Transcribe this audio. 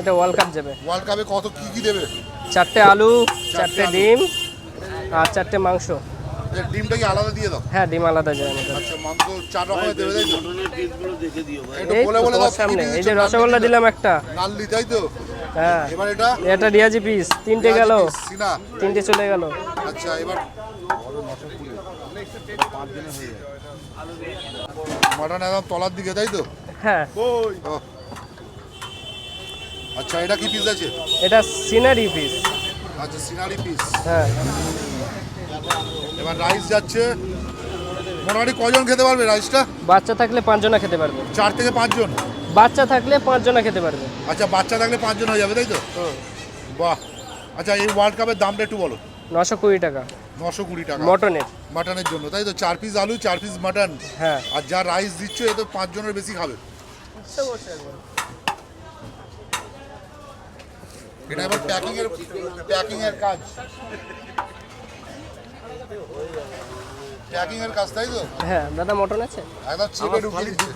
এটা world cup যাবে। World কাপে কত কি দেবে? 4টে আলু, 4টে ডিম আর 4টে মাংস। ডিমটা কি আলাদা দিয়ে দাও? হ্যাঁ, ডিম আলাদা যায় আমাদের। আচ্ছা, মাংস 4 রকমের দেবে তাই তো? একটু এই বলে বলে দাও সামনে এই যে রসগোল্লা দিলাম একটা। নাল্লি তাই তো? হ্যাঁ, এবার এটা রিয়াজি পিস 3টে গেল, সিনা 3টে চলে গেল। আচ্ছা, এবার মাটন একদম তলার দিকে তাই তো? হ্যাঁ, ও, আচ্ছা, এটা কি পিস আছে? এটা সিনারি পিস। আচ্ছা, সিনারি পিস। হ্যাঁ, এবার রাইস যাচ্ছে। মোটামুটি কজন খেতে পারবে রাইসটা? বাচ্চা থাকলে 5 জনা খেতে পারবে। 4 থেকে 5 জন? বাচ্চা থাকলে 5 জনা খেতে পারবে। আচ্ছা, বাচ্চা থাকলে 5 জন হয়ে যাবে তাই তো? বাহ। আচ্ছা, এই ওয়ার্ল্ড কাপের দামটা একটু বলো। 920 টাকা 920 টাকা মটনের। মাটনের জন্য তাই তো? 4 পিস আলু, 4 পিস মাটন। হ্যাঁ, আর যা রাইস দিচ্ছ এ তো 5 জনের বেশি খাবে। এটা এবার প্যাকিং এর কাজ। প্যাকিং এর কাজ তাই তো? হ্যাঁ দাদা, মটন আছে? একদম চেপে ঢুকিয়ে দিচ্ছে।